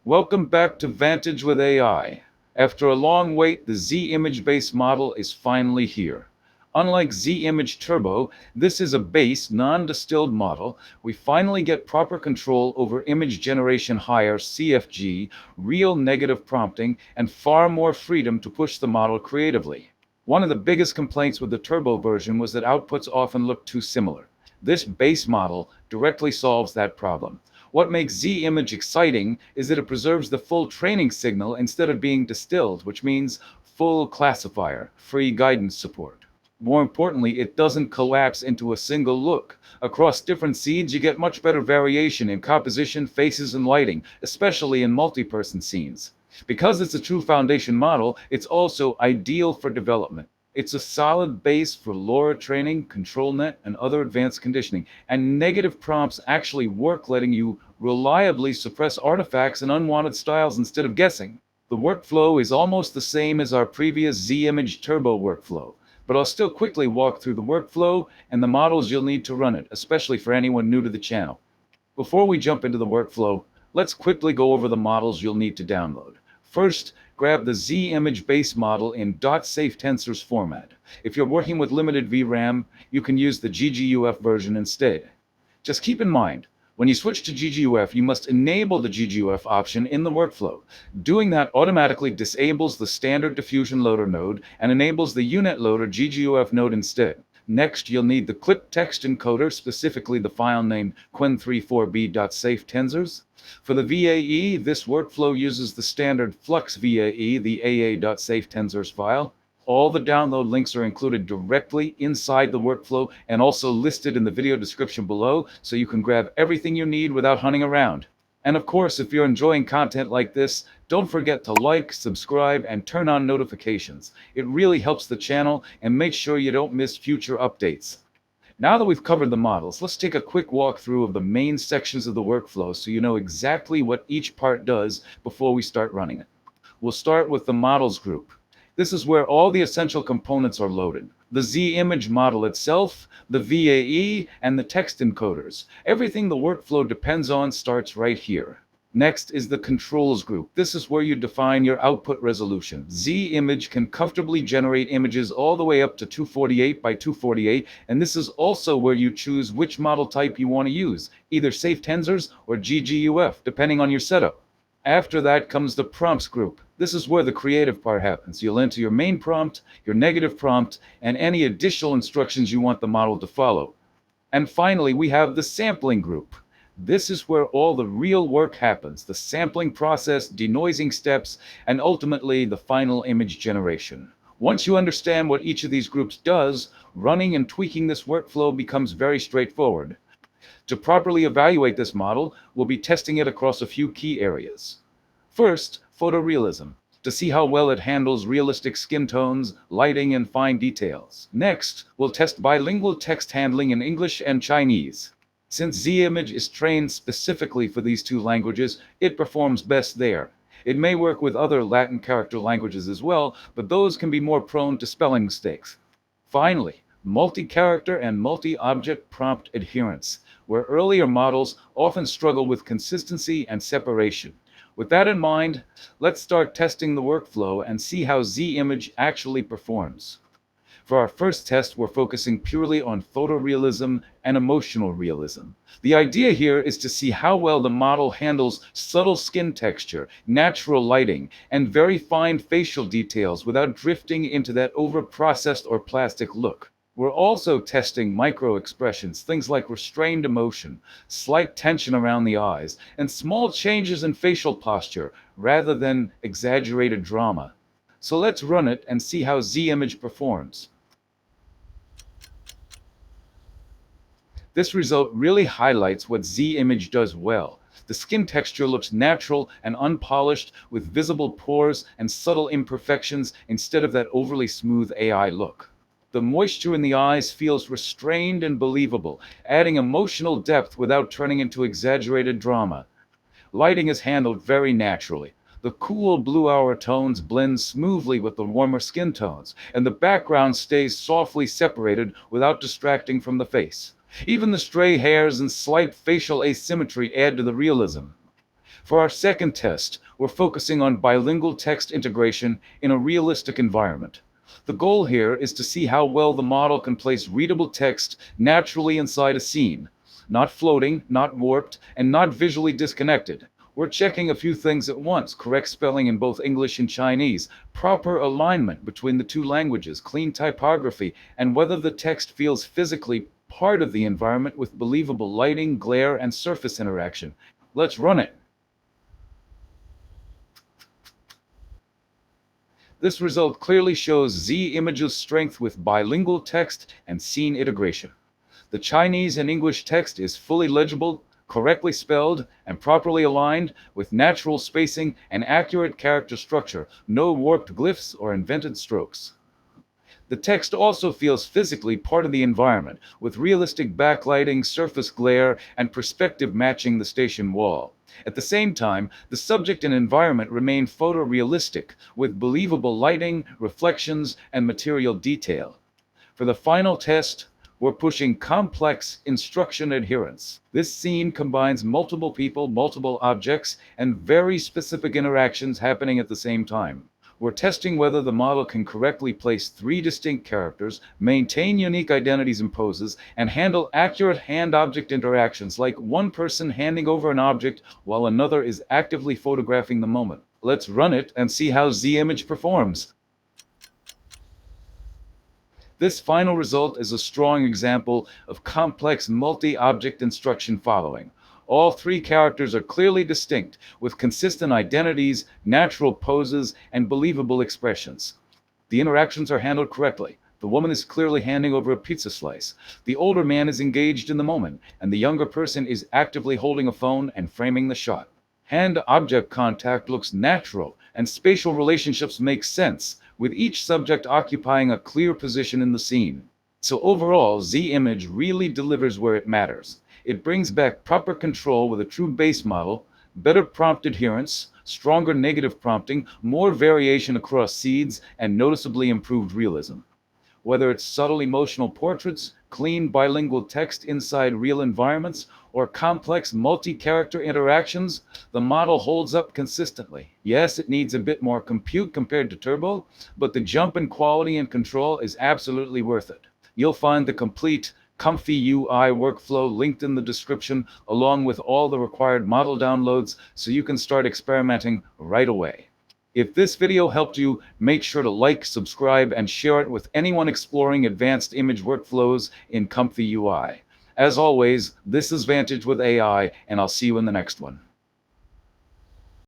Welcome back to Vantage with AI. After a long wait, the Z-Image base model is finally here. Unlike Z-Image Turbo, this is a base, non-distilled model. We finally get proper control over image generation higher CFG, real negative prompting, and far more freedom to push the model creatively. One of the biggest complaints with the Turbo version was that outputs often looked too similar. This base model directly solves that problem. What makes Z-Image exciting is that it preserves the full training signal instead of being distilled, which means full classifier, free guidance support. More importantly, it doesn't collapse into a single look. Across different scenes, you get much better variation in composition, faces, and lighting, especially in multi-person scenes. Because it's a true foundation model, it's also ideal for development. It's a solid base for LoRa training, ControlNet, and other advanced conditioning, and negative prompts actually work, letting you reliably suppress artifacts and unwanted styles instead of guessing. The workflow is almost the same as our previous Z-Image Turbo workflow, but I'll still quickly walk through the workflow and the models you'll need to run it, especially for anyone new to the channel. Before we jump into the workflow, let's quickly go over the models you'll need to download. First, grab the Z-Image base model in .Safetensors format. If you're working with limited VRAM, you can use the GGUF version instead. Just keep in mind, when you switch to GGUF, you must enable the GGUF option in the workflow. Doing that automatically disables the standard diffusion loader node and enables the UNet loader GGUF node instead. Next, you'll need the clip text encoder, specifically the file named quen34b.safetensors. For the VAE, this workflow uses the standard Flux VAE, the aa.safetensors file. All the download links are included directly inside the workflow and also listed in the video description below, so you can grab everything you need without hunting around. And of course, if you're enjoying content like this, don't forget to like, subscribe, and turn on notifications. It really helps the channel and makes sure you don't miss future updates. Now that we've covered the models, let's take a quick walkthrough of the main sections of the workflow so you know exactly what each part does before we start running it. We'll start with the models group. This is where all the essential components are loaded. The Z-Image model itself, the VAE, and the text encoders. Everything the workflow depends on starts right here. Next is the controls group. This is where you define your output resolution. Z-Image can comfortably generate images all the way up to 248 by 248, and this is also where you choose which model type you want to use, either Safetensors or GGUF, depending on your setup. After that comes the prompts group. This is where the creative part happens. You'll enter your main prompt, your negative prompt, and any additional instructions you want the model to follow. And finally, we have the sampling group. This is where all the real work happens, the sampling process, denoising steps, and ultimately the final image generation. Once you understand what each of these groups does, running and tweaking this workflow becomes very straightforward. To properly evaluate this model, we'll be testing it across a few key areas. First, photorealism, to see how well it handles realistic skin tones, lighting, and fine details. Next, we'll test bilingual text handling in English and Chinese. Since Z-Image is trained specifically for these two languages, it performs best there. It may work with other Latin character languages as well, but those can be more prone to spelling mistakes. Finally, multi-character and multi-object prompt adherence, where earlier models often struggle with consistency and separation. With that in mind, let's start testing the workflow and see how Z-Image actually performs. For our first test, we're focusing purely on photorealism and emotional realism. The idea here is to see how well the model handles subtle skin texture, natural lighting, and very fine facial details without drifting into that over-processed or plastic look. We're also testing micro-expressions, things like restrained emotion, slight tension around the eyes, and small changes in facial posture, rather than exaggerated drama. So let's run it and see how Z-Image performs. This result really highlights what Z-Image does well. The skin texture looks natural and unpolished, with visible pores and subtle imperfections instead of that overly smooth AI look. The moisture in the eyes feels restrained and believable, adding emotional depth without turning into exaggerated drama. Lighting is handled very naturally. The cool blue hour tones blend smoothly with the warmer skin tones, and the background stays softly separated without distracting from the face. Even the stray hairs and slight facial asymmetry add to the realism. For our second test, we're focusing on bilingual text integration in a realistic environment. The goal here is to see how well the model can place readable text naturally inside a scene, not floating, not warped, and not visually disconnected. We're checking a few things at once: correct spelling in both English and Chinese, proper alignment between the two languages, clean typography, and whether the text feels physically part of the environment with believable lighting, glare, and surface interaction. Let's run it. This result clearly shows Zimage's strength with bilingual text and scene integration. The Chinese and English text is fully legible, correctly spelled, and properly aligned, with natural spacing and accurate character structure, no warped glyphs or invented strokes. The text also feels physically part of the environment, with realistic backlighting, surface glare, and perspective matching the station wall. At the same time, the subject and environment remain photorealistic, with believable lighting, reflections, and material detail. For the final test, we're pushing complex instruction adherence. This scene combines multiple people, multiple objects, and very specific interactions happening at the same time. We're testing whether the model can correctly place three distinct characters, maintain unique identities and poses, and handle accurate hand-object interactions, like one person handing over an object while another is actively photographing the moment. Let's run it and see how Zimage performs. This final result is a strong example of complex multi-object instruction following. All three characters are clearly distinct, with consistent identities, natural poses, and believable expressions. The interactions are handled correctly. The woman is clearly handing over a pizza slice. The older man is engaged in the moment, and the younger person is actively holding a phone and framing the shot. Hand-object contact looks natural, and spatial relationships make sense, with each subject occupying a clear position in the scene. So overall, Zimage really delivers where it matters. It brings back proper control with a true base model, better prompt adherence, stronger negative prompting, more variation across seeds, and noticeably improved realism. Whether it's subtle emotional portraits, clean bilingual text inside real environments, or complex multi-character interactions, the model holds up consistently. Yes, it needs a bit more compute compared to Turbo, but the jump in quality and control is absolutely worth it. You'll find the complete ComfyUI workflow linked in the description, along with all the required model downloads, so you can start experimenting right away. If this video helped you, make sure to like, subscribe, and share it with anyone exploring advanced image workflows in ComfyUI. As always, this is Vantage with AI, and I'll see you in the next one.